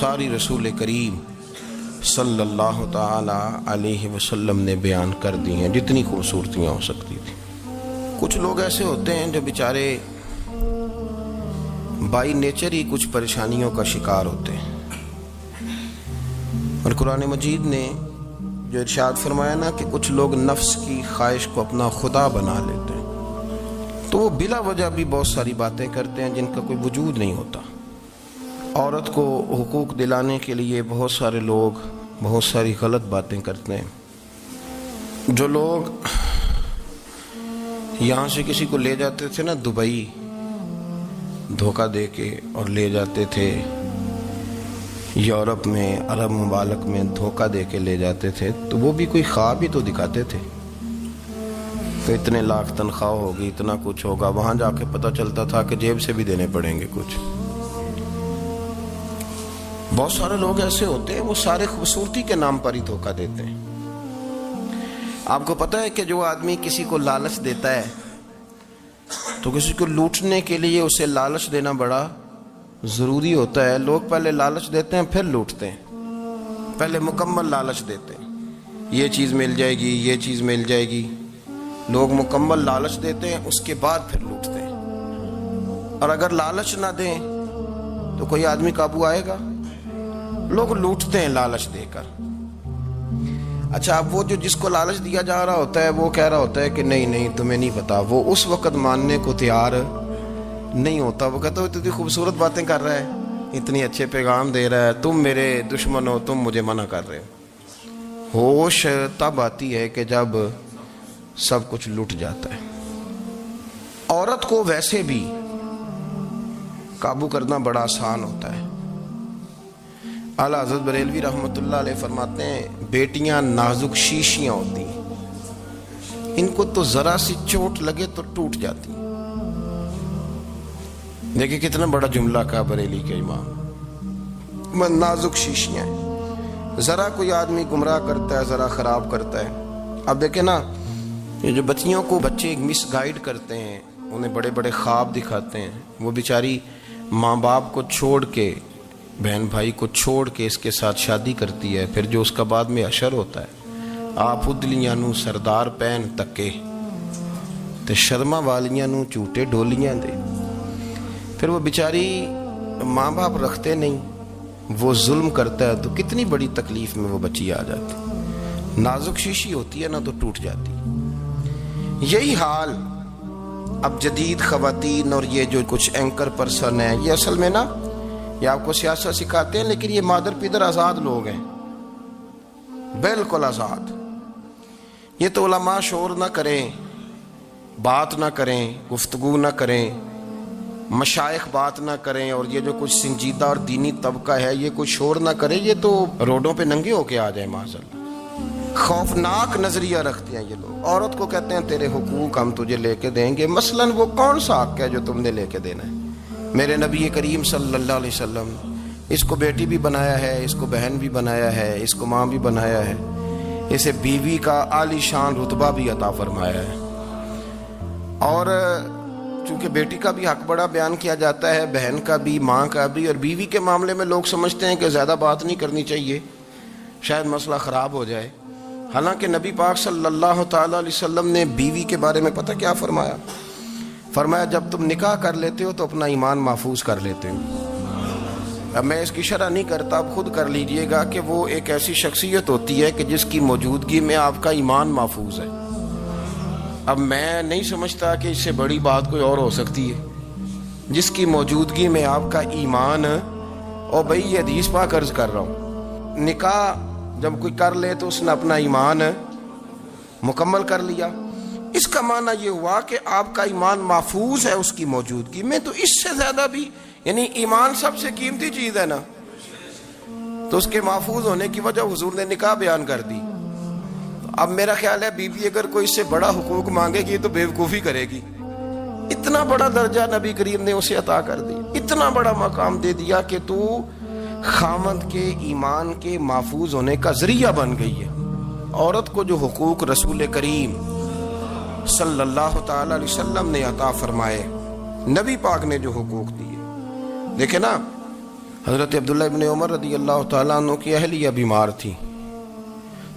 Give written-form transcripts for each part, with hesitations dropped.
ساری رسول کریم صلی اللہ تعالی علیہ وسلم نے بیان کر دی ہیں جتنی خوبصورتیاں ہو سکتی تھی۔ کچھ لوگ ایسے ہوتے ہیں جو بیچارے بائی نیچر ہی کچھ پریشانیوں کا شکار ہوتے ہیں، اور قرآن مجید نے جو ارشاد فرمایا نا کہ کچھ لوگ نفس کی خواہش کو اپنا خدا بنا لیتے ہیں، تو وہ بلا وجہ بھی بہت ساری باتیں کرتے ہیں جن کا کوئی وجود نہیں ہوتا۔ عورت کو حقوق دلانے کے لیے بہت سارے لوگ بہت ساری غلط باتیں کرتے ہیں۔ جو لوگ یہاں سے کسی کو لے جاتے تھے نا دبئی، دھوکہ دے کے اور لے جاتے تھے یورپ میں، عرب ممالک میں دھوکہ دے کے لے جاتے تھے، تو وہ بھی کوئی خواب ہی تو دکھاتے تھے کہ اتنے لاکھ تنخواہ ہوگی، اتنا کچھ ہوگا۔ وہاں جا کے پتہ چلتا تھا کہ جیب سے بھی دینے پڑیں گے کچھ۔ بہت سارے لوگ ایسے ہوتے ہیں، وہ سارے خوبصورتی کے نام پر ہی دھوکہ دیتے ہیں۔ آپ کو پتہ ہے کہ جو آدمی کسی کو لالچ دیتا ہے تو کسی کو لوٹنے کے لیے اسے لالچ دینا بڑا ضروری ہوتا ہے۔ لوگ پہلے لالچ دیتے ہیں پھر لوٹتے ہیں، پہلے مکمل لالچ دیتے ہیں، یہ چیز مل جائے گی، یہ چیز مل جائے گی۔ لوگ مکمل لالچ دیتے ہیں، اس کے بعد پھر لوٹتے ہیں۔ اور اگر لالچ نہ دیں تو کوئی آدمی قابو آئے گا؟ لوگ لوٹتے ہیں لالچ دے کر۔ اچھا، اب وہ جو جس کو لالچ دیا جا رہا ہوتا ہے وہ کہہ رہا ہوتا ہے کہ نہیں نہیں تمہیں نہیں پتا، وہ اس وقت ماننے کو تیار نہیں ہوتا۔ وہ کہتا ہے اتنی خوبصورت باتیں کر رہا ہے، اتنی اچھے پیغام دے رہا ہے، تم میرے دشمن ہو، تم مجھے منع کر رہے ہو۔ ہوش تب آتی ہے کہ جب سب کچھ لٹ جاتا ہے۔ عورت کو ویسے بھی قابو کرنا بڑا آسان ہوتا ہے۔ اعلیٰ حضرت بریلوی رحمۃ اللہ علیہ فرماتے ہیں بیٹیاں نازک شیشیاں ہوتی ہیں، ان کو تو ذرا سی چوٹ لگے تو ٹوٹ جاتی ہیں۔ دیکھیں کتنا بڑا جملہ کہا بریلی کے امام، نازک شیشیاں ہیں۔ ذرا کوئی آدمی گمراہ کرتا ہے، ذرا خراب کرتا ہے۔ اب دیکھیں نا، یہ جو بچیوں کو بچے مس گائیڈ کرتے ہیں، انہیں بڑے بڑے خواب دکھاتے ہیں، وہ بیچاری ماں باپ کو چھوڑ کے، بہن بھائی کو چھوڑ کے اس کے ساتھ شادی کرتی ہے، پھر جو اس کا بعد میں حشر ہوتا ہے، آپ ادلیاں نو سردار پہن تکے تے شرما والیاں نو جھوٹے ڈولیاں دے۔ پھر وہ بیچاری ماں باپ رکھتے نہیں، وہ ظلم کرتا ہے، تو کتنی بڑی تکلیف میں وہ بچی آ جاتی۔ نازک شیشی ہوتی ہے نا تو ٹوٹ جاتی۔ یہی حال اب جدید خواتین اور یہ جو کچھ اینکر پرسن ہیں، یہ اصل میں نا یہ آپ کو سیاست سکھاتے ہیں، لیکن یہ مادر پیدر آزاد لوگ ہیں، بالکل آزاد۔ یہ تو علماء شور نہ کریں، بات نہ کریں، گفتگو نہ کریں، مشائخ بات نہ کریں، اور یہ جو کچھ سنجیدہ اور دینی طبقہ ہے یہ کوئی شور نہ کرے، یہ تو روڈوں پہ ننگے ہو کے آ جائیں معاذاللہ۔ خوفناک نظریہ رکھتے ہیں یہ لوگ۔ عورت کو کہتے ہیں تیرے حقوق ہم تجھے لے کے دیں گے۔ مثلاً وہ کون سا حق ہے جو تم نے لے کے دینا ہے؟ میرے نبی کریم صلی اللہ علیہ وسلم اس کو بیٹی بھی بنایا ہے، اس کو بہن بھی بنایا ہے، اس کو ماں بھی بنایا ہے، اسے بیوی کا عالی شان رتبہ بھی عطا فرمایا ہے۔ اور چونکہ بیٹی کا بھی حق بڑا بیان کیا جاتا ہے، بہن کا بھی، ماں کا بھی، اور بیوی کے معاملے میں لوگ سمجھتے ہیں کہ زیادہ بات نہیں کرنی چاہیے، شاید مسئلہ خراب ہو جائے۔ حالانکہ نبی پاک صلی اللہ تعالی علیہ وسلم نے بیوی کے بارے میں پتہ کیا فرمایا؟ فرمایا جب تم نکاح کر لیتے ہو تو اپنا ایمان محفوظ کر لیتے ہو۔ اب میں اس کی شرح نہیں کرتا، آپ خود کر لیجئے گا کہ وہ ایک ایسی شخصیت ہوتی ہے کہ جس کی موجودگی میں آپ کا ایمان محفوظ ہے۔ اب میں نہیں سمجھتا کہ اس سے بڑی بات کوئی اور ہو سکتی ہے، جس کی موجودگی میں آپ کا ایمان، اور بھائی یہ حدیث پاک عرض کر رہا ہوں، نکاح جب کوئی کر لے تو اس نے اپنا ایمان مکمل کر لیا۔ اس کا معنی یہ ہوا کہ آپ کا ایمان محفوظ ہے اس کی موجودگی میں۔ تو اس سے زیادہ بھی، یعنی ایمان سب سے قیمتی چیز ہے نا، تو اس کے محفوظ ہونے کی وجہ حضور نے نکاح بیان کر دی۔ اب میرا خیال ہے بیوی اگر کوئی اس سے بڑا حقوق مانگے گی تو بیوقوفی کرے گی۔ اتنا بڑا درجہ نبی کریم نے اسے عطا کر دی، اتنا بڑا مقام دے دیا کہ تو خامد کے ایمان کے محفوظ ہونے کا ذریعہ بن گئی ہے۔ عورت کو جو حقوق رسول کریم صلی اللہ تعالی علیہ وسلم نے عطا فرمائے، نبی پاک نے جو حقوق دیے، دیکھیں نا، حضرت عبداللہ ابن عمر رضی اللہ تعالیٰ عنہ کی اہلیہ بیمار تھی،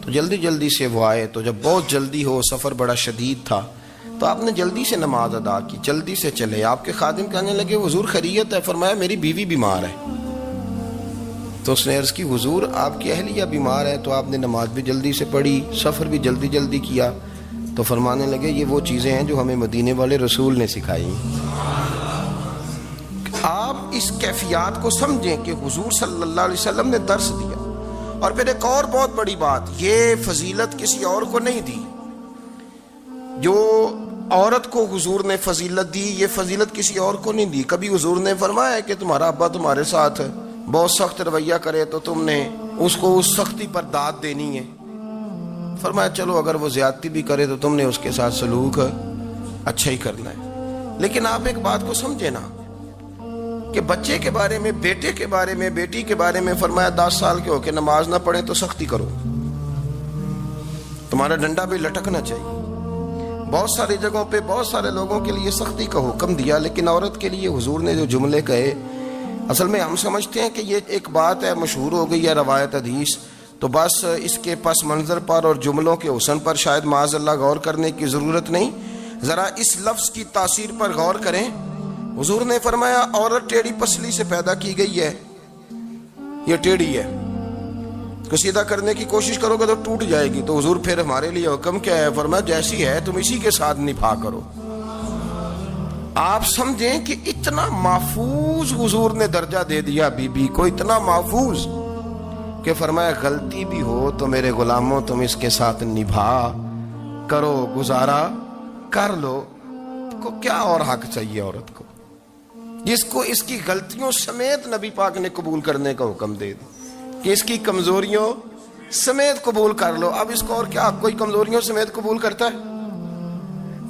تو جلدی جلدی سے وہ آئے، تو جب بہت جلدی ہو، سفر بڑا شدید تھا، تو آپ نے جلدی سے نماز ادا کی، جلدی سے چلے۔ آپ کے خادم کہنے لگے حضور خیریت ہے؟ فرمایا میری بیوی بیمار ہے۔ تو اس نے عرض کی حضور آپ کی اہلیہ بیمار ہے، تو آپ نے نماز بھی جلدی سے پڑھی، سفر بھی جلدی جلدی کیا۔ تو فرمانے لگے یہ وہ چیزیں ہیں جو ہمیں مدینے والے رسول نے سکھائی۔ آپ اس کیفیات کو سمجھیں کہ حضور صلی اللہ علیہ وسلم نے درس دیا۔ اور پھر ایک اور بہت بڑی بات، یہ فضیلت کسی اور کو نہیں دی، جو عورت کو حضور نے فضیلت دی، یہ فضیلت کسی اور کو نہیں دی۔ کبھی حضور نے فرمایا کہ تمہارا ابا تمہارے ساتھ بہت سخت رویہ کرے تو تم نے اس کو اس سختی پر داد دینی ہے؟ فرمایا چلو اگر وہ زیادتی بھی کرے تو تم نے اس کے ساتھ سلوک اچھا ہی کرنا ہے۔ لیکن آپ ایک بات کو سمجھے نا کہ بچے کے بارے میں، بیٹے کے بارے میں، بیٹی کے بارے میں فرمایا 10 سال کے ہو کے نماز نہ پڑھیں تو سختی کرو، تمہارا ڈنڈا بھی لٹکنا چاہیے۔ بہت ساری جگہوں پہ بہت سارے لوگوں کے لیے سختی کا حکم دیا، لیکن عورت کے لیے حضور نے جو جملے کہے، اصل میں ہم سمجھتے ہیں کہ یہ ایک بات ہے، مشہور ہو گئی ہے روایت حدیث، تو بس اس کے پس منظر پر اور جملوں کے حسن پر شاید معاذ اللہ غور کرنے کی ضرورت نہیں۔ ذرا اس لفظ کی تاثیر پر غور کریں۔ حضور نے فرمایا عورت ٹیڑھی پسلی سے پیدا کی گئی ہے، یہ ٹیڑھی ہے، کو سیدھا کرنے کی کوشش کرو گے تو ٹوٹ جائے گی۔ تو حضور پھر ہمارے لیے حکم کیا ہے؟ فرمایا جیسی ہے تم اسی کے ساتھ نبھا کرو۔ آپ سمجھیں کہ اتنا محفوظ حضور نے درجہ دے دیا بی بی کو، اتنا محفوظ کہ فرمایا غلطی بھی ہو تو میرے غلاموں تم اس کے ساتھ نبھا کرو، گزارا کر لو۔ کو کیا اور حق چاہیے عورت کو، جس کو اس کی غلطیوں سمیت نبی پاک نے قبول کرنے کا حکم دے دی کہ اس کی کمزوریوں سمیت قبول کر لو۔ اب اس کو اور کیا، کوئی کمزوریوں سمیت قبول کرتا ہے؟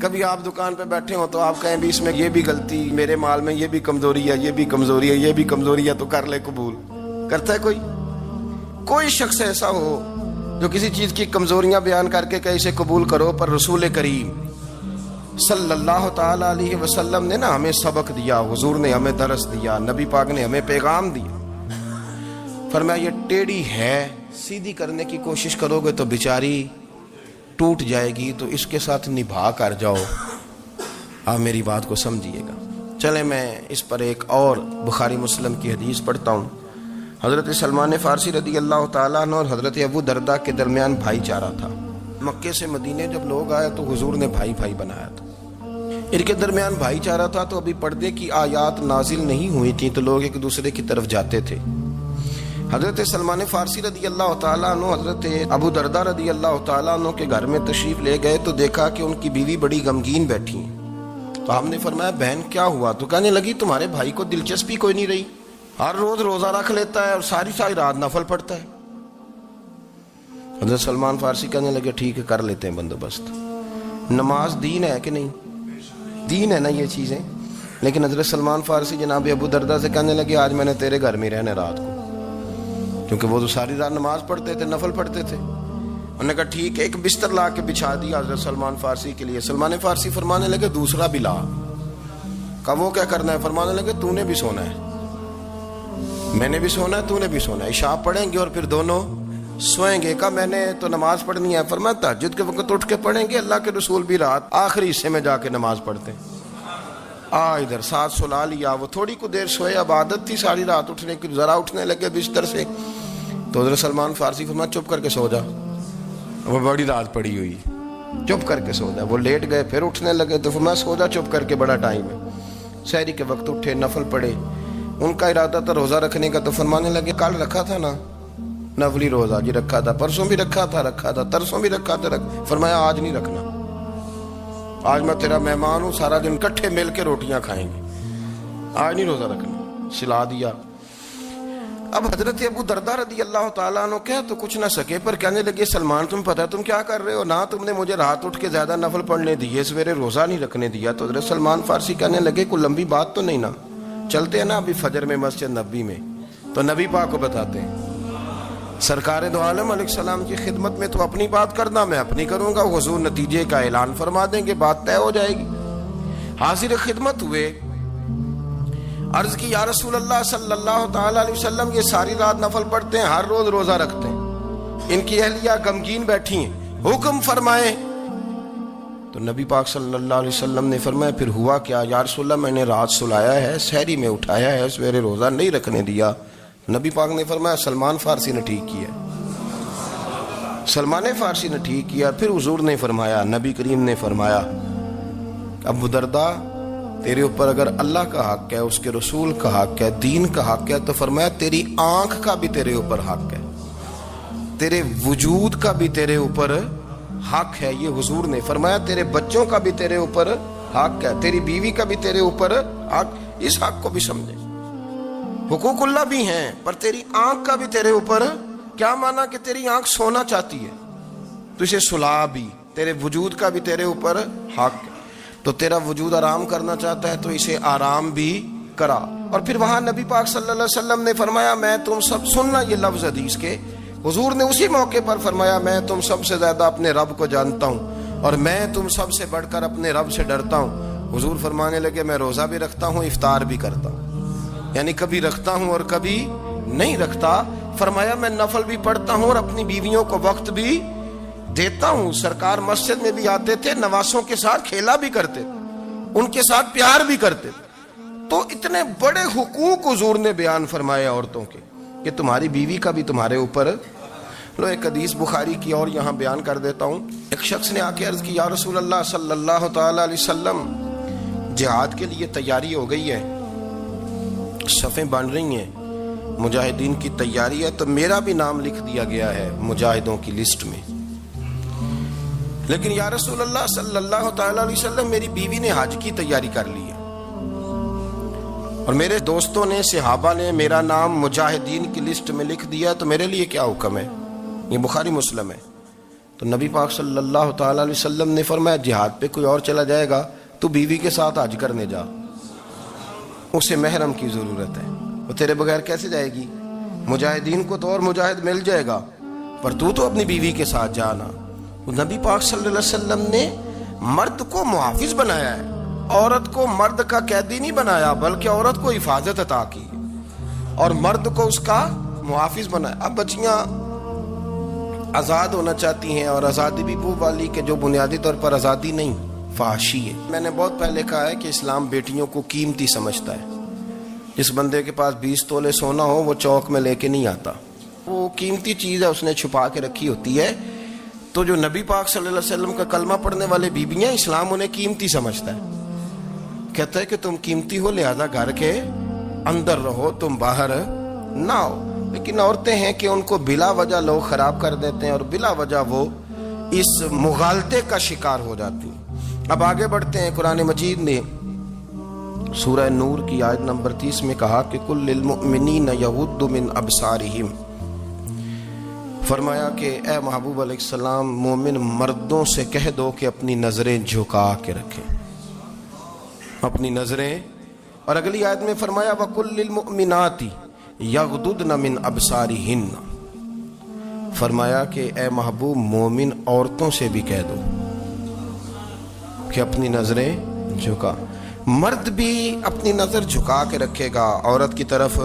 کبھی آپ دکان پہ بیٹھے ہو تو آپ کہیں بھی اس میں یہ بھی غلطی، میرے مال میں یہ بھی کمزوری ہے، یہ بھی کمزوری ہے، یہ بھی کمزوری ہے، تو کر لے قبول؟ کرتا ہے کوئی؟ کوئی شخص ایسا ہو جو کسی چیز کی کمزوریاں بیان کر کے کہ اسے قبول کرو؟ پر رسول کریم صلی اللہ تعالی علیہ وسلم نے نا ہمیں سبق دیا، حضور نے ہمیں درس دیا، نبی پاک نے ہمیں پیغام دیا۔ فرمایا یہ ٹیڑھی ہے، سیدھی کرنے کی کوشش کرو گے تو بیچاری ٹوٹ جائے گی، تو اس کے ساتھ نبھا کر جاؤ۔ آپ میری بات کو سمجھیے گا۔ چلیں میں اس پر ایک اور بخاری مسلم کی حدیث پڑھتا ہوں۔ حضرت سلمان فارسی رضی اللہ تعالیٰ عنہ اور حضرت ابو درداء کے درمیان بھائی چارہ تھا۔ مکے سے مدینے جب لوگ آئے تو حضور نے بھائی بھائی بنایا تھا، ان کے درمیان بھائی چارہ تھا، تو ابھی پردے کی آیات نازل نہیں ہوئی تھیں، تو لوگ ایک دوسرے کی طرف جاتے تھے۔ حضرت سلمان فارسی رضی اللہ تعالیٰ عنہ حضرت ابو درداء رضی اللہ تعالیٰ عنہ کے گھر میں تشریف لے گئے، تو دیکھا کہ ان کی بیوی بڑی غمگین بیٹھی ہیں۔ تو ہم نے فرمایا بہن کیا ہوا؟ تو کہنے لگی تمہارے بھائی کو دلچسپی کوئی نہیں رہی، ہر روز روزہ رکھ لیتا ہے اور ساری رات نفل پڑھتا ہے۔ حضرت سلمان فارسی کہنے لگے ٹھیک ہے کر لیتے ہیں بندوبست۔ نماز دین ہے کہ نہیں؟ دین ہے نا یہ چیزیں۔ لیکن حضرت سلمان فارسی جناب ابو درداء سے کہنے لگے آج میں نے تیرے گھر میں رہنے رات کو، کیونکہ وہ تو ساری رات نماز پڑھتے تھے، نفل پڑھتے تھے۔ انہوں نے کہا ٹھیک ہے، ایک بستر لا کے بچھا دیا حضرت سلمان فارسی کے لیے۔ سلمان فارسی فرمانے لگے دوسرا بھی لا۔ کہا وہ کیا کرنا ہے؟ فرمانے لگے تو نے بھی سونا ہے، میں نے بھی سونا ہے، تو نے بھی سونا ہے، عشاء پڑھیں گے اور پھر دونوں سوئیں گے۔ کہا میں نے تو نماز پڑھنی ہے۔ فرمایا تہجد کے وقت اٹھ کے پڑھیں گے، اللہ کے رسول بھی رات آخری حصے میں جا کے نماز پڑھتے ہیں۔ ادھر ساتھ سلا لیا، وہ تھوڑی کو دیر سوئے، اب عادت تھی ساری رات اٹھنے کی، ذرا اٹھنے لگے بستر سے، تو حضرت سلمان فارسی فرمایا چپ کر کے سو جا، وہ بڑی رات پڑی ہوئی، چپ کر کے سو جا۔ وہ لیٹ گئے، پھر اٹھنے لگے، تو فرمایا سو جا چپ کر کے، بڑا ٹائم ہے۔ سحری کے وقت اٹھے، نفل پڑھے، ان کا ارادہ تھا روزہ رکھنے کا، تو فرمانے لگے کل رکھا تھا نا نفلی روزہ؟ جی رکھا تھا، پرسوں بھی رکھا تھا، ترسوں بھی رکھا تھا۔ فرمایا آج نہیں رکھنا، آج میں تیرا مہمان ہوں، سارا دن کٹھے مل کے روٹیاں کھائیں گے، آج نہیں روزہ رکھنا، سلا دیا۔ اب حضرت ابو درداء رضی اللہ تعالیٰ عنہ کہہ تو کچھ نہ سکے، پر کہنے لگے سلمان تم پتہ تم کیا کر رہے ہو، نہ تم نے مجھے رات اٹھ کے زیادہ نفل پڑھنے دیے، سویرے روزہ نہیں رکھنے دیا۔ تو حضرت سلمان فارسی کہنے لگے کوئی لمبی بات تو نہیں نا، چلتے ہیں نا ابھی فجر میں مسجد نبی میں، تو نبی پاک کو بتاتے ہیں، سرکار دو عالم علیہ السلام کی خدمت میں تو اپنی بات کرنا، میں اپنی کروں گا، حضور نتیجے کا اعلان فرما دیں گے، بات طے ہو جائے گی۔ حاضر خدمت ہوئے، عرض کی یا رسول اللہ صلی اللہ تعالی علیہ وسلم یہ ساری رات نفل پڑھتے ہیں، ہر روز روزہ رکھتے ہیں، ان کی اہلیہ غمگین بیٹھی ہیں، حکم فرمائیں۔ تو نبی پاک صلی اللہ علیہ وسلم نے فرمایا پھر ہوا کیا؟ یا رسول اللہ میں نے رات سلایا ہے، سحری میں اٹھایا ہے، سویرے روزہ نہیں رکھنے دیا۔ نبی پاک نے فرمایا سلمان فارسی نے ٹھیک کیا، سلمان فارسی نے ٹھیک کیا۔ پھر حضور نے فرمایا، نبی کریم نے فرمایا ابو درداء تیرے اوپر اگر اللہ کا حق ہے، اس کے رسول کا حق ہے، دین کا حق ہے، تو فرمایا تیری آنکھ کا بھی تیرے اوپر حق ہے، تیرے وجود کا بھی تیرے اوپر حق ہے۔ یہ حضور نے فرمایا تیرے بچوں کا بھی تیرے اوپر حق ہے، تیری بیوی کا بھی تیرے اوپر حق۔ اس حق کو بھی سمجھے، حقوق اللہ بھی ہیں، پر تیری آنکھ کا بھی تیرے اوپر کیا مانا کہ تیری آنکھ سونا چاہتی ہے تو اسے سلا بھی، تیرے وجود کا بھی تیرے اوپر حق ہے، تو تیرا وجود آرام کرنا چاہتا ہے تو اسے آرام بھی کرا۔ اور پھر وہاں نبی پاک صلی اللہ علیہ وسلم نے فرمایا میں تم سب، سننا یہ لفظ حدیث کے، حضور نے اسی موقع پر فرمایا میں تم سب سے زیادہ اپنے رب کو جانتا ہوں اور میں تم سب سے بڑھ کر اپنے رب سے ڈرتا ہوں۔ حضور فرمانے لگے میں روزہ بھی رکھتا ہوں، افطار بھی کرتا ہوں، یعنی کبھی رکھتا ہوں اور کبھی نہیں رکھتا۔ فرمایا میں نفل بھی پڑھتا ہوں اور اپنی بیویوں کو وقت بھی دیتا ہوں۔ سرکار مسجد میں بھی آتے تھے، نواسوں کے ساتھ کھیلا بھی کرتے تھے، ان کے ساتھ پیار بھی کرتے تھے۔ تو اتنے بڑے حقوق حضور نے بیان فرمائے عورتوں کے کہ تمہاری بیوی کا بھی تمہارے اوپر۔ لو ایک حدیث بخاری کی اور یہاں بیان کر دیتا ہوں۔ ایک شخص نے آ کے عرض کی یا رسول اللہ صلی اللہ تعالی علیہ وسلم جہاد کے لیے تیاری ہو گئی ہے، صفیں بن رہی ہیں، مجاہدین کی تیاری ہے، تو میرا بھی نام لکھ دیا گیا ہے مجاہدوں کی لسٹ میں، لیکن یا رسول اللہ صلی اللہ تعالی علیہ وسلم میری بیوی نے حج کی تیاری کر لی ہے اور میرے دوستوں نے، صحابہ نے میرا نام مجاہدین کی لسٹ میں لکھ دیا، تو میرے لیے کیا حکم ہے؟ یہ بخاری مسلم ہے۔ تو نبی پاک صلی اللہ تعالی علیہ وسلم نے فرمایا جہاد پہ کوئی اور چلا جائے گا تو بیوی کے ساتھ حج کرنے جا، اسے محرم کی ضرورت ہے، وہ تیرے بغیر کیسے جائے گی؟ مجاہدین کو تو اور مجاہد مل جائے گا، پر تو اپنی بیوی کے ساتھ جانا۔ نبی پاک صلی اللہ علیہ وسلم نے مرد کو محافظ بنایا ہے، عورت کو مرد کا قیدی نہیں بنایا، بلکہ عورت کو حفاظت عطا کی اور مرد کو اس کا محافظ بنایا۔ اب بچیاں آزاد ہونا چاہتی ہیں، اور آزادی بھی وہ والی کہ جو بنیادی طور پر آزادی نہیں، فحاشی ہے۔ میں نے بہت پہلے کہا ہے کہ اسلام بیٹیوں کو قیمتی سمجھتا ہے۔ جس بندے کے پاس 20 تولے سونا ہو وہ چوک میں لے کے نہیں آتا، وہ قیمتی چیز ہے، اس نے چھپا کے رکھی ہوتی ہے۔ تو جو نبی پاک صلی اللہ علیہ وسلم کا کلمہ پڑھنے والے بیویاں، اسلام انہیں قیمتی سمجھتا ہے، کہتا ہے کہ تم قیمتی ہو لہذا گھر کے اندر رہو، تم باہر نہ ہو۔ لیکن عورتیں ہیں کہ ان کو بلا وجہ لوگ خراب کر دیتے ہیں اور بلا وجہ وہ اس مغالطے کا شکار ہو جاتی ہیں۔ اب آگے بڑھتے ہیں۔ قرآن مجید نے سورہ نور کی آیت نمبر 30 میں کہا کہ کل للمؤمنین یغضوا من ابصارہم، فرمایا کہ اے محبوب علیہ السلام مومن مردوں سے کہہ دو کہ اپنی نظریں جھکا کے رکھیں، اپنی نظریں۔ اور اگلی آیت میں فرمایا وَقُلْ لِلْمُؤْمِنَاتِ یغضضن من ابصارہن، فرمایا کہ اے محبوب مومن عورتوں سے بھی کہہ دو کہ اپنی نظریں جھکا۔ مرد بھی اپنی نظر جھکا کے رکھے گا عورت کی طرف،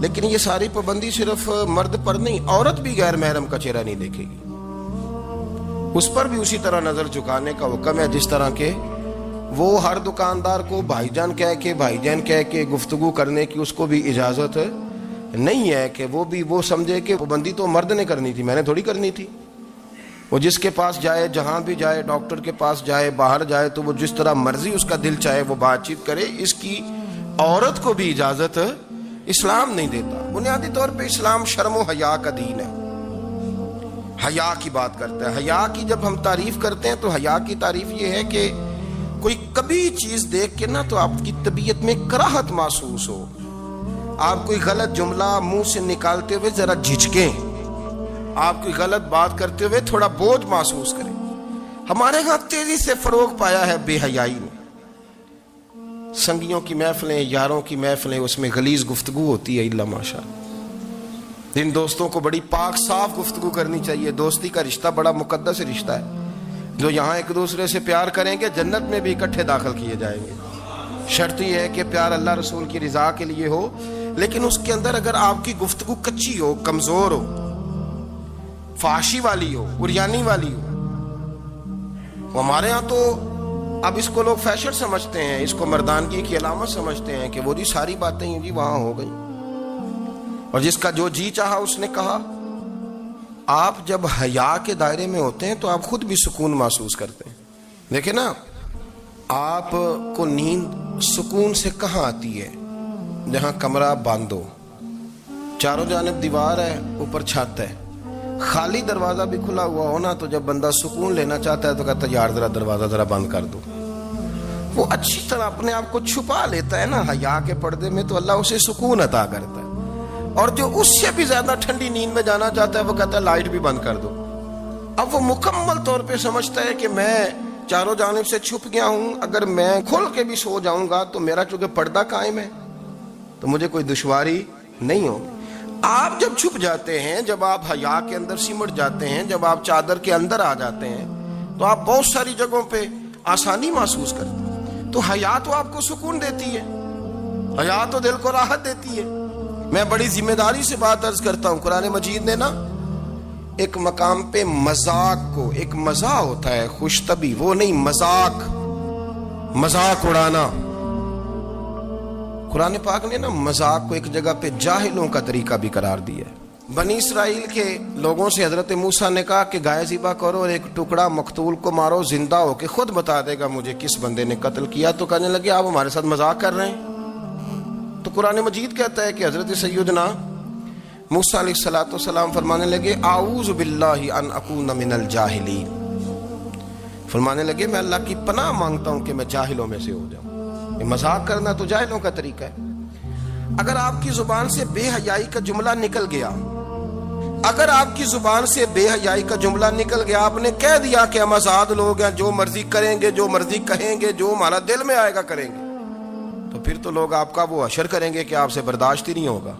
لیکن یہ ساری پابندی صرف مرد پر نہیں، عورت بھی غیر محرم کا چہرہ نہیں دیکھے گی، اس پر بھی اسی طرح نظر جھکانے کا حکم ہے، جس طرح کہ وہ ہر دکاندار کو بھائی جان کہہ کے گفتگو کرنے کی اس کو بھی اجازت نہیں ہے کہ وہ سمجھے کہ پابندی تو مرد نے کرنی تھی، میں نے تھوڑی کرنی تھی۔ وہ جس کے پاس جائے، جہاں بھی جائے، ڈاکٹر کے پاس جائے، باہر جائے، تو وہ جس طرح مرضی اس کا دل چاہے وہ بات چیت کرے، اس کی عورت کو بھی اجازت اسلام نہیں دیتا۔ بنیادی طور پہ اسلام شرم و حیا کا دین ہے، حیا کی بات کرتا ہے۔ حیا کی جب ہم تعریف کرتے ہیں تو حیا کی تعریف یہ ہے کہ کوئی کبھی چیز دیکھ کے نہ تو آپ کی طبیعت میں کراہت محسوس ہو، آپ کوئی غلط جملہ منہ سے نکالتے ہوئے ذرا جھجکیں، آپ کوئی غلط بات کرتے ہوئے تھوڑا بوجھ محسوس کریں۔ ہمارے ہاں تیزی سے فروغ پایا ہے بے حیائی میں، سنگیوں کی محفلیں، یاروں کی محفلیں، اس میں غلیظ گفتگو ہوتی ہے، الا ماشاء اللہ۔ ان دوستوں کو بڑی پاک صاف گفتگو کرنی چاہیے۔ دوستی کا رشتہ بڑا مقدس رشتہ ہے، جو یہاں ایک دوسرے سے پیار کریں گے جنت میں بھی اکٹھے داخل کیے جائیں گے۔ شرط یہ ہے کہ پیار اللہ رسول کی رضا کے لیے ہو، لیکن اس کے اندر اگر آپ کی گفتگو کچی ہو، کمزور ہو، فحاشی والی ہو، عریانی والی ہو، وہ ہمارے ہاں تو اب اس کو لوگ فیشن سمجھتے ہیں، اس کو مردانگی کی علامت سمجھتے ہیں کہ وہ جی ساری باتیں جی وہاں ہو گئی، اور جس کا جو جی چاہا اس نے کہا۔ آپ جب حیا کے دائرے میں ہوتے ہیں تو آپ خود بھی سکون محسوس کرتے ہیں۔ دیکھیں نا، آپ کو نیند سکون سے کہاں آتی ہے؟ جہاں کمرہ بند ہو، چاروں جانب دیوار ہے، اوپر چھت ہے، خالی دروازہ بھی کھلا ہوا ہونا تو جب بندہ سکون لینا چاہتا ہے تو کہتا ہے یار ذرا دروازہ ذرا بند کر دو۔ وہ اچھی طرح اپنے آپ کو چھپا لیتا ہے نا حیا کے پردے میں، تو اللہ اسے سکون عطا کرتا ہے۔ اور جو اس سے بھی زیادہ ٹھنڈی نیند میں جانا چاہتا ہے وہ کہتا ہے لائٹ بھی بند کر دو۔ اب وہ مکمل طور پہ سمجھتا ہے کہ میں چاروں جانب سے چھپ گیا ہوں، اگر میں کھل کے بھی سو جاؤں گا تو میرا چونکہ پردہ قائم ہے تو مجھے کوئی دشواری نہیں ہوگی۔ آپ جب چھپ جاتے ہیں، جب آپ حیا کے اندر سمٹ جاتے ہیں، جب آپ چادر کے اندر آ جاتے ہیں تو آپ بہت ساری جگہوں پہ آسانی محسوس کرتے ہیں۔ تو حیا تو آپ کو سکون دیتی ہے، حیا تو دل کو راحت دیتی ہے۔ میں بڑی ذمہ داری سے بات عرض کرتا ہوں، قرآن مجید نے نا ایک مقام پہ مذاق کو، ایک مزاح ہوتا ہے خوش طبی، وہ نہیں، مذاق اڑانا، قرآن پاک نے نا مذاق کو ایک جگہ پہ جاہلوں کا طریقہ بھی قرار دیا ہے۔ بنی اسرائیل کے لوگوں سے حضرت موسیٰ نے کہا کہ گائے ذبح کرو اور ایک ٹکڑا مقتول کو مارو، زندہ ہو کے خود بتا دے گا مجھے کس بندے نے قتل کیا۔ تو کہنے لگے آپ ہمارے ساتھ مذاق کر رہے ہیں۔ تو قرآن مجید کہتا ہے کہ حضرت سیدنا موسیٰ علیہ السلام فرمانے لگے اعوذ باللہ ان اکون من الجاہلین، فرمانے لگے میں اللہ کی پناہ مانگتا ہوں کہ میں جاہلوں میں سے ہو جاؤں۔ یہ مذاق کرنا تو جاہلوں کا طریقہ ہے۔ اگر آپ کی زبان سے بے حیائی کا جملہ نکل گیا، اگر آپ کی زبان سے بے حیائی کا جملہ نکل گیا، آپ نے کہہ دیا کہ ہم آزاد لوگ ہیں، جو مرضی کریں گے، جو مرضی کہیں گے، جو ہمارا دل میں آئے گا کریں گے، تو پھر تو لوگ آپ کا وہ حشر کریں گے کہ آپ سے برداشت ہی نہیں ہوگا۔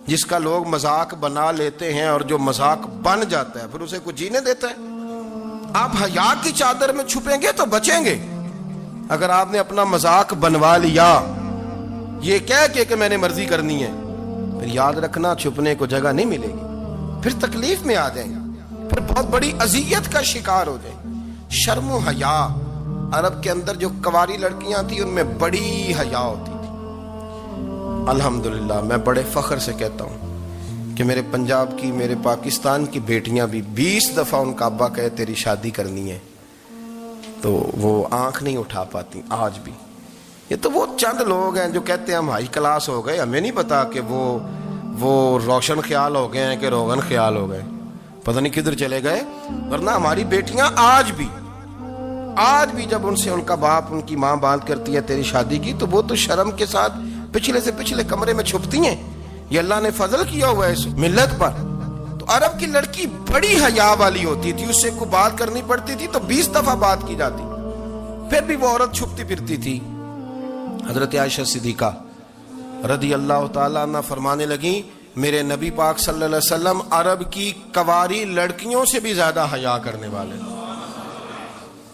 جس کا لوگ مذاق بنا لیتے ہیں اور جو مذاق بن جاتا ہے پھر اسے کچھ جینے دیتا ہے۔ آپ حیا کی چادر میں چھپیں گے تو بچیں گے، اگر آپ نے اپنا مذاق بنوا لیا یہ کہہ کے کہ میں نے مرضی کرنی ہے، پھر یاد رکھنا چھپنے کو جگہ نہیں ملے گی، پھر تکلیف میں آ جائیں گے، پھر بہت بڑی اذیت کا شکار ہو جائیں گے۔ شرم و حیا، عرب کے اندر جو کنواری لڑکیاں تھیں ان میں بڑی حیا ہوتی تھی۔ الحمدللہ میں بڑے فخر سے کہتا ہوں کہ میرے پنجاب کی، میرے پاکستان کی بیٹیاں بھی 20 دفعہ ان کا ابا کہے تیری شادی کرنی ہے تو وہ آنکھ نہیں اٹھا پاتی آج بھی۔ یہ تو وہ چند لوگ ہیں جو کہتے ہیں ہم ہائی کلاس ہو گئے، ہمیں نہیں پتا کہ وہ روشن خیال ہو گئے ہیں کہ روغن خیال ہو گئے، پتہ نہیں کدھر چلے گئے۔ ورنہ ہماری بیٹیاں آج بھی جب ان سے ان کا باپ، ان کی ماں بات کرتی ہے تیری شادی کی، تو وہ تو شرم کے ساتھ پچھلے سے پچھلے کمرے میں چھپتی ہیں۔ یہ اللہ نے فضل کیا ہوا ہے اس ملت پر۔ تو عرب کی لڑکی بڑی حیا والی ہوتی تھی، اس سے کوئی بات کرنی پڑتی تھی تو 20 دفعہ بات کی جاتی، پھر بھی وہ عورت چھپتی پھرتی تھی۔ حضرت عائشہ صدیقہ رضی اللہ تعالیٰ عنہ فرمانے لگیں میرے نبی پاک صلی اللہ علیہ وسلم عرب کی کنواری لڑکیوں سے بھی زیادہ حیا کرنے والے۔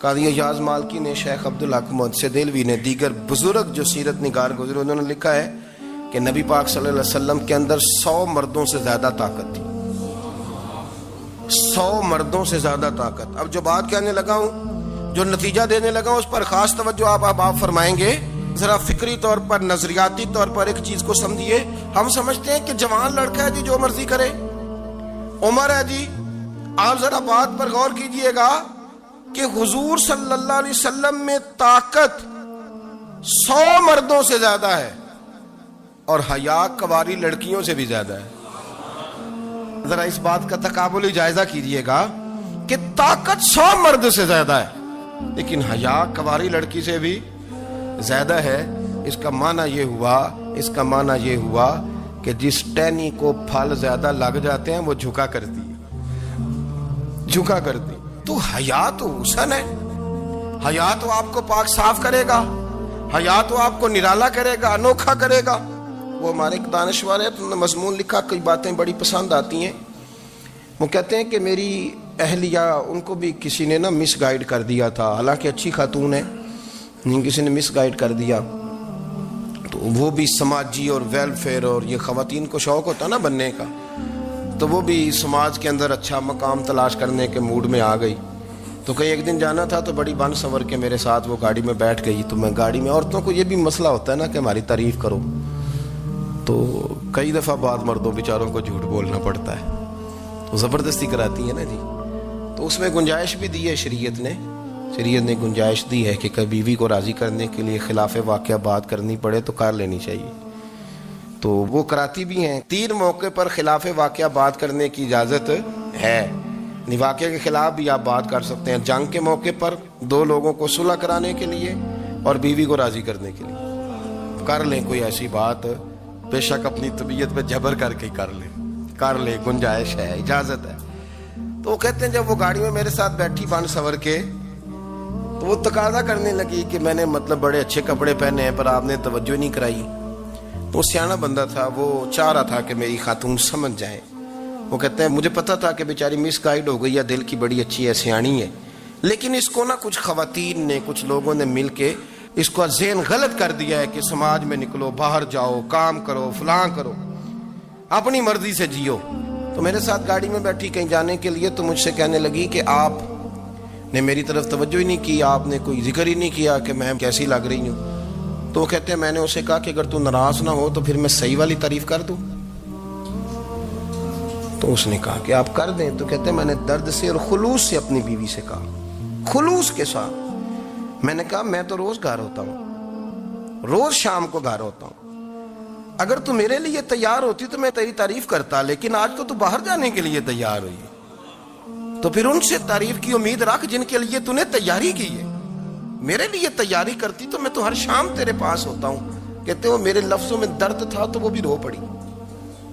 قاضی اعجاز مالکی نے، شیخ عبدالحق محدث دہلوی نے، دیگر بزرگ جو سیرت نگار گزرے انہوں نے لکھا ہے کہ نبی پاک صلی اللہ علیہ وسلم کے اندر 100 مردوں سے زیادہ طاقت تھی، 100 مردوں سے زیادہ طاقت۔ اب جو بات کہنے لگا ہوں، جو نتیجہ دینے لگا ہوں، اس پر خاص توجہ آپ فرمائیں گے۔ ذرا فکری طور پر، نظریاتی طور پر ایک چیز کو سمجھیے۔ ہم سمجھتے ہیں کہ جوان لڑکا ہے جی جو مرضی کرے، عمر ہے جی۔ آپ ذرا بات پر غور کیجئے گا کہ حضور صلی اللہ علیہ وسلم میں طاقت 100 مردوں سے زیادہ ہے اور حیا کنواری لڑکیوں سے بھی زیادہ ہے۔ ذرا اس بات کا تقابلی جائزہ کیجئے گا کہ طاقت 100 مرد سے زیادہ ہے لیکن حیا کنواری لڑکی سے بھی زیادہ ہے۔ اس کا معنی یہ ہوا کہ جس ٹہنی کو پھل زیادہ لگ جاتے ہیں وہ جھکا کرتی تو حیا تو حسن ہے، حیا تو آپ کو پاک صاف کرے گا، حیا تو آپ کو نرالا کرے گا، انوکھا کرے گا۔ وہ ہمارے ایک دانشور ہے، انہوں نے مضمون لکھا، کئی باتیں بڑی پسند آتی ہیں۔ وہ کہتے ہیں کہ میری اہلیہ، ان کو بھی کسی نے نا مس گائیڈ کر دیا تھا، حالانکہ اچھی خاتون ہے، کسی نے مس گائیڈ کر دیا تو وہ بھی سماجی اور ویلفیئر اور یہ خواتین کو شوق ہوتا نا بننے کا، تو وہ بھی سماج کے اندر اچھا مقام تلاش کرنے کے موڈ میں آ گئی. تو کہیں ایک دن جانا تھا تو بڑی بن سنور کے میرے ساتھ وہ گاڑی میں بیٹھ گئی. تو میں گاڑی میں، عورتوں کو یہ بھی مسئلہ ہوتا ہے نا کہ ہماری تعریف کرو، تو کئی دفعہ بعض مردوں بیچاروں کو جھوٹ بولنا پڑتا ہے، تو زبردستی کراتی ہے نا جی. تو اس میں گنجائش بھی دی ہے شریعت نے گنجائش دی ہے کہ کبھی بیوی کو راضی کرنے کے لیے خلاف واقعہ بات کرنی پڑے تو کر لینی چاہیے. تو وہ کراتی بھی ہیں. 3 موقع پر خلاف واقعہ بات کرنے کی اجازت ہے. واقعہ کے خلاف بھی آپ بات کر سکتے ہیں. جنگ کے موقع پر 2 لوگوں کو صلح کرانے کے لیے اور بیوی کو راضی کرنے کے لیے کر لیں کوئی ایسی بات، بے شک اپنی طبیعت پہ جبر کر کے کر لیں، گنجائش ہے، اجازت ہے. تو وہ کہتے ہیں جب وہ گاڑی میں میرے ساتھ بیٹھی بن سنور کے، تو وہ تقاضا کرنے لگی کہ میں نے مطلب بڑے اچھے کپڑے پہنے ہیں پر آپ نے توجہ نہیں کرائی. تو سیاںا بندہ تھا، وہ چاہ رہا تھا کہ میری خاتون سمجھ جائیں. وہ کہتے ہیں مجھے پتا تھا کہ بیچاری مس گائیڈ ہو گئی یا دل کی بڑی اچھی ہے، سیاਣੀ ہے، لیکن اس کو نا کچھ خواتین نے، کچھ لوگوں نے مل کے اس کو ذہن غلط کر دیا ہے کہ سماج میں نکلو، باہر جاؤ، کام کرو، فلاں کرو، اپنی مرضی سے جیو. تو میرے ساتھ گاڑی میں بیٹھی کہیں جانے کے لیے، تو مجھ سے کہنے لگی کہ آپ نے میری طرف توجہ ہی نہیں کی، آپ نے کوئی ذکر ہی نہیں کیا کہ میں کیسی لگ رہی ہوں. تو وہ کہتے ہیں میں نے اسے کہا کہ اگر تو ناراض نہ ہو تو پھر میں صحیح والی تعریف کر دوں. تو اس نے کہا کہ آپ کر دیں. تو کہتے ہیں میں نے درد سے اور خلوص سے اپنی بیوی سے کہا، خلوص کے ساتھ میں نے کہا میں تو روز گھر ہوتا ہوں، روز شام کو گھر ہوتا ہوں. اگر تو میرے لیے تیار ہوتی تو میں تیری تعریف کرتا، لیکن آج تو باہر جانے کے لیے تیار ہوئی ہے، تو پھر ان سے تعریف کی امید رکھ جن کے لیے تو نے تیاری کی ہے. میرے لیے تیاری کرتی تو میں تو ہر شام تیرے پاس ہوتا ہوں. کہتے وہ میرے لفظوں میں درد تھا تو وہ بھی رو پڑی.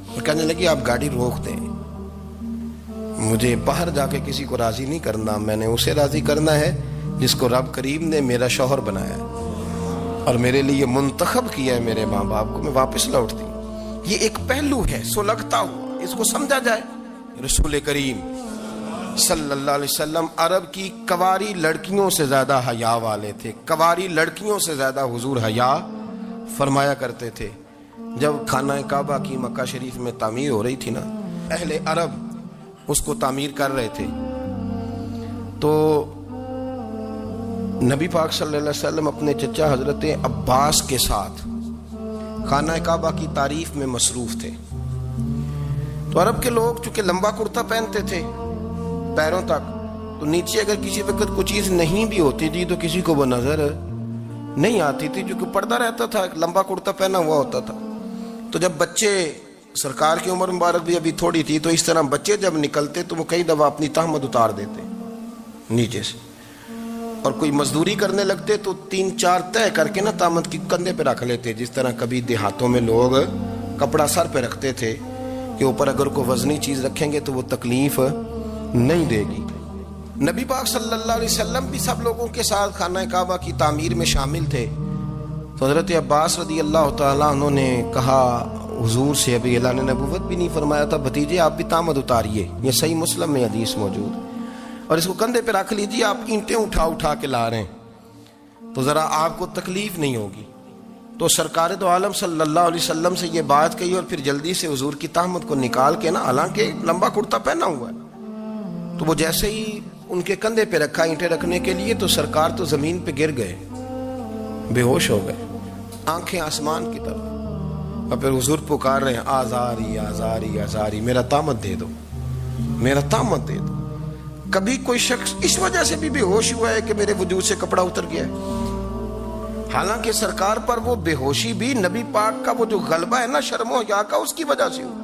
اور کہنے لگی آپ گاڑی روک دیں، مجھے باہر جا کے کسی کو راضی نہیں کرنا، میں نے اسے راضی کرنا ہے جس کو رب کریم نے میرا شوہر بنایا ہے اور میرے لیے منتخب کیا ہے میرے ماں باپ کو. میں واپس لوٹتی ہوں. یہ ایک پہلو ہے سلگتا ہوا، اس کو سمجھا جائے. رسول کریم صلی اللہ علیہ وسلم عرب کی کواری لڑکیوں سے زیادہ حیا والے تھے. کواری لڑکیوں سے زیادہ حضور حیا فرمایا کرتے تھے. جب خانہ کعبہ کی مکہ شریف میں تعمیر ہو رہی تھی نا، اہل عرب اس کو تعمیر کر رہے تھے، تو نبی پاک صلی اللہ علیہ وسلم اپنے چچا حضرت عباس کے ساتھ خانہ کعبہ کی تعریف میں مصروف تھے. تو عرب کے لوگ چونکہ لمبا کرتا پہنتے تھے پیروں تک، تو نیچے اگر کسی وقت کوئی چیز نہیں بھی ہوتی تھی تو کسی کو وہ نظر نہیں آتی تھی، کیونکہ پردہ رہتا تھا، ایک لمبا کرتا پہنا ہوا ہوتا تھا. تو جب بچے، سرکار کی عمر مبارک بھی ابھی تھوڑی تھی، تو اس طرح بچے جب نکلتے تو وہ کئی دفعہ اپنی تہمت اتار دیتے نیچے سے، اور کوئی مزدوری کرنے لگتے تو 3-4 طے کر کے نا تہمت کی کندھے پہ رکھ لیتے. جس طرح کبھی دیہاتوں میں لوگ کپڑا سر پہ رکھتے تھے کہ اوپر اگر کوئی وزنی چیز رکھیں گے تو وہ تکلیف نہیں دے گی. نبی پاک صلی اللہ علیہ وسلم بھی سب لوگوں کے ساتھ خانہ کعبہ کی تعمیر میں شامل تھے. تو حضرت عباس رضی اللہ تعالیٰ عنہ نے کہا حضور سے، ابھی اللہ نے نبوت بھی نہیں فرمایا تھا، بھتیجے آپ بھی تہمت اتاریے، یہ صحیح مسلم میں حدیث موجود، اور اس کو کندھے پہ رکھ لیجیے، آپ اینٹیں اٹھا کے لا رہے ہیں تو ذرا آپ کو تکلیف نہیں ہوگی. تو سرکار دو عالم صلی اللہ علیہ وسلم سے یہ بات کہی اور پھر جلدی سے حضور کی تہمت کو نکال کے نا، حالانکہ لمبا کرتا پہنا ہوا ہے، تو وہ جیسے ہی ان کے کندھے پہ رکھا اینٹیں رکھنے کے لیے، تو سرکار تو زمین پہ گر گئے، بے ہوش ہو گئے، آنکھیں آسمان کی طرف. اور پھر حضور پکار رہے ہیں آزاری آزاری آزاری، میرا تہمت دے دو، میرا تہمت دے دو. کبھی کوئی شخص اس وجہ سے بھی بے ہوش ہوا ہے کہ میرے وجود سے کپڑا اتر گیا ہے؟ حالانکہ سرکار پر وہ بے ہوشی بھی نبی پاک کا وہ جو غلبہ ہے نا شرم و حیا کا، اس کی وجہ سے ہوا.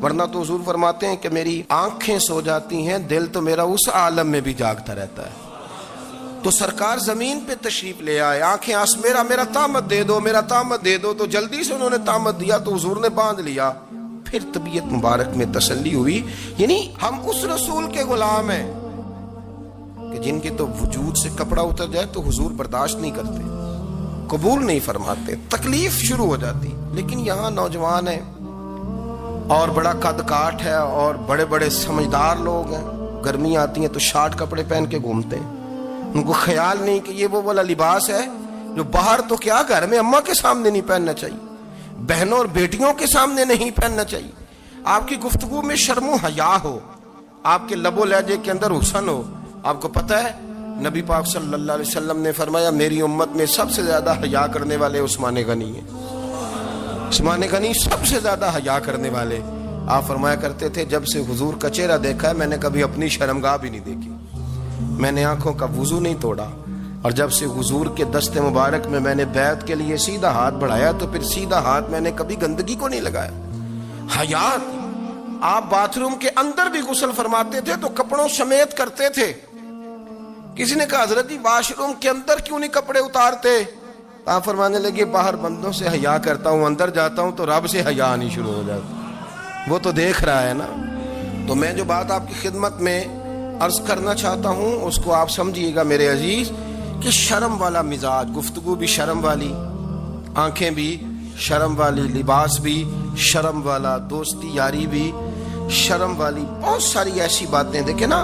ورنہ تو حضور فرماتے ہیں کہ میری آنکھیں سو جاتی ہیں، دل تو میرا اس عالم میں بھی جاگتا رہتا ہے. تو سرکار زمین پہ تشریف لے آئے، آنکھیں میرا تہمت دے دو، میرا تہمت دے دو. تو جلدی سے انہوں نے تہمت دیا تو حضور نے باندھ لیا. پھر طبیعت مبارک میں تسلی ہوئی. یعنی ہم اس رسول کے غلام ہیں کہ جن کے تو وجود سے کپڑا اتر جائے تو حضور برداشت نہیں کرتے، قبول نہیں فرماتے، تکلیف شروع ہو جاتی. لیکن یہاں نوجوان ہیں اور بڑا قد کاٹ ہے اور بڑے بڑے سمجھدار لوگ ہیں، گرمی آتی ہیں تو شارٹ کپڑے پہن کے گھومتے ہیں. ان کو خیال نہیں کہ یہ وہ والا لباس ہے جو باہر تو کیا گھر میں اماں کے سامنے نہیں پہننا چاہیے, بہنوں اور بیٹیوں کے سامنے نہیں پہننا چاہیے. آپ کی گفتگو میں شرم و حیا ہو, آپ کے لب و لہجے کے اندر حسن ہو. آپ کو پتہ ہے نبی پاک صلی اللہ علیہ وسلم نے فرمایا میری امت میں سب سے زیادہ حیا کرنے والے عثمان غنی ہیں. عثمان غنی سب سے زیادہ حیا کرنے والے. آپ فرمایا کرتے تھے جب سے حضور کا چہرہ دیکھا ہے میں نے کبھی اپنی شرمگاہ بھی نہیں دیکھی, میں نے آنکھوں کا وضو نہیں توڑا, اور جب سے حضور کے دست مبارک میں میں نے بیعت کے لیے سیدھا ہاتھ بڑھایا تو پھر سیدھا ہاتھ میں نے کبھی گندگی کو نہیں لگایا. حیات. آپ باتھ روم کے اندر بھی غسل فرماتے تھے تو کپڑوں سمیت کرتے تھے. کسی نے کہا حضرت جی واش روم کے اندر کیوں نہیں کپڑے اتارتے؟ آپ فرمانے لگے باہر بندوں سے حیا کرتا ہوں, اندر جاتا ہوں تو رب سے حیا آنی شروع ہو جاتی, وہ تو دیکھ رہا ہے نا. تو میں جو بات آپ کی خدمت میں عرض کرنا چاہتا ہوں اس کو آپ سمجھیے گا میرے عزیز, کہ شرم والا مزاج, گفتگو بھی شرم والی, آنکھیں بھی شرم والی, لباس بھی شرم والا, دوستی یاری بھی شرم والی, بہت ساری ایسی باتیں. دیکھیں نا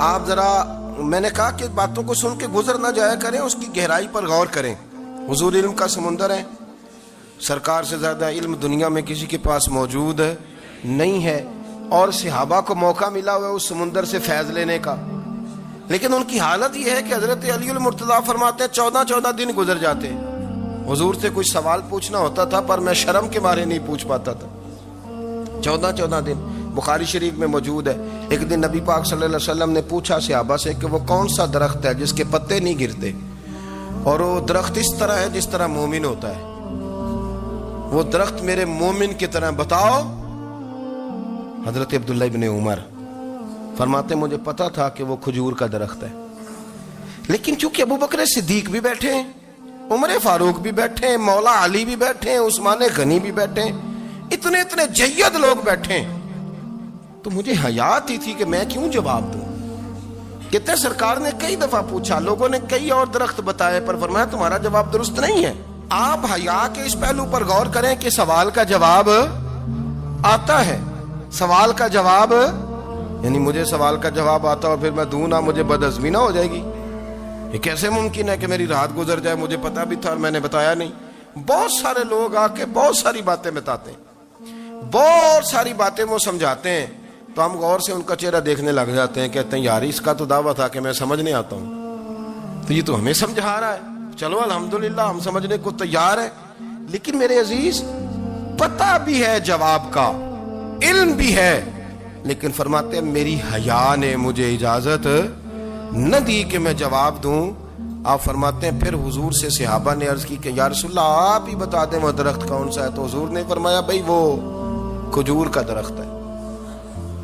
آپ ذرا, میں نے کہا کہ باتوں کو سن کے گزر نہ جایا کریں, اس کی گہرائی پر غور کریں. حضور علم کا سمندر ہے, سرکار سے زیادہ علم دنیا میں کسی کے پاس موجود نہیں ہے, اور صحابہ کو موقع ملا ہوا ہے اس سمندر سے فیض لینے کا. لیکن ان کی حالت یہ ہے کہ حضرت علی المرتضیٰ فرماتے ہیں 14 دن گزر جاتے. حضور سے کوئی سوال پوچھنا ہوتا تھا پر میں شرم کے مارے نہیں پوچھ پاتا تھا. 14 دن. بخاری شریف میں موجود ہے, ایک دن نبی پاک صلی اللہ علیہ وسلم نے پوچھا صحابہ سے کہ وہ کون سا درخت ہے جس کے پتے نہیں گرتے, اور وہ درخت اس طرح ہے جس طرح مومن ہوتا ہے, وہ درخت میرے مومن کی طرح بتاؤ. حضرت عبداللہ ابن عمر فرماتے مجھے پتا تھا کہ وہ کھجور کا درخت ہے, لیکن چونکہ ابو بکر صدیق بھی بیٹھے ہیں, عمر فاروق بھی بیٹھے ہیں, مولا علی بھی بیٹھے ہیں, عثمان غنی بھی بیٹھے ہیں, اتنے جید لوگ بیٹھے ہیں, تو مجھے حیا آتی تھی کہ میں کیوں جواب دوں. کہتے سرکار نے کئی دفعہ پوچھا, لوگوں نے کئی اور درخت بتائے, پر فرمایا تمہارا جواب درست نہیں ہے. آپ حیا کے اس پہلو پر غور کریں کہ سوال کا جواب آتا ہے, سوال کا جواب, یعنی مجھے سوال کا جواب آتا اور پھر میں دوں نہ, مجھے بدعزمی نہ ہو جائے گی. یہ کیسے ممکن ہے کہ میری رات گزر جائے, مجھے پتا بھی تھا اور میں نے بتایا نہیں. بہت سارے لوگ آ کے بہت ساری باتیں بتاتے ہیں, بہت ساری باتیں وہ سمجھاتے ہیں, تو ہم غور سے ان کا چہرہ دیکھنے لگ جاتے ہیں, کہتے ہیں یار اس کا تو دعویٰ تھا کہ میں سمجھنے آتا ہوں, تو یہ تو ہمیں سمجھا رہا ہے, چلو الحمدللہ ہم سمجھنے کو تیار ہیں. لیکن میرے عزیز پتہ بھی ہے جواب کا, علم بھی ہے, لیکن فرماتے ہیں میری حیا نے مجھے اجازت نہ دی کہ میں جواب دوں. آپ فرماتے ہیں پھر حضور سے صحابہ نے عرض کی کہ یا رسول اللہ آپ ہی بتا دیں وہ درخت کون سا ہے. تو حضور نے فرمایا بھئی وہ کھجور کا درخت ہے.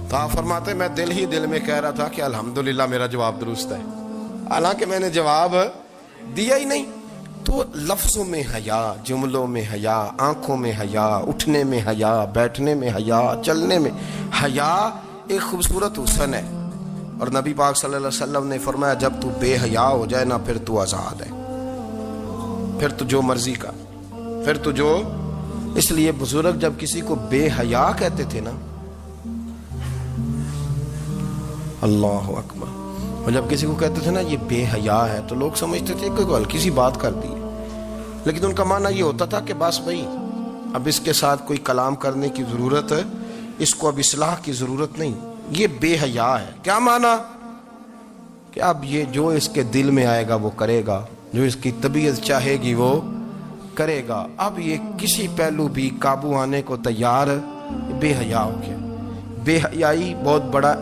تو آپ فرماتے ہیں میں دل میں کہہ رہا تھا کہ الحمدللہ میرا جواب درست ہے, حالانکہ میں نے جواب دیا ہی نہیں. تو لفظوں میں حیا, جملوں میں حیا, آنکھوں میں حیا, اٹھنے میں حیا, بیٹھنے میں حیا, چلنے میں حیا ایک خوبصورت حسن ہے. اور نبی پاک صلی اللہ علیہ وسلم نے فرمایا جب تو بے حیا ہو جائے نا پھر تو آزاد ہے, پھر تو جو مرضی کا, پھر تو جو. اس لیے بزرگ جب کسی کو بے حیا کہتے تھے نا, اللہ اکبر, اور جب کسی کو کہتے تھے نا یہ بے حیا ہے تو لوگ سمجھتے تھے کہ کوئی ہلکی سی بات کر دی, لیکن ان کا معنی یہ ہوتا تھا کہ بس بھائی اب اس کے ساتھ کوئی کلام کرنے کی ضرورت ہے, اس کو اب اصلاح کی ضرورت نہیں, یہ بے حیا ہے. کیا معنی کہ اب یہ جو اس کے دل میں آئے گا وہ کرے گا, جو اس کی طبیعت چاہے گی وہ کرے گا, اب یہ کسی پہلو بھی قابو آنے کو تیار, بے حیا ہو گیا. بے حیائی بہت بڑا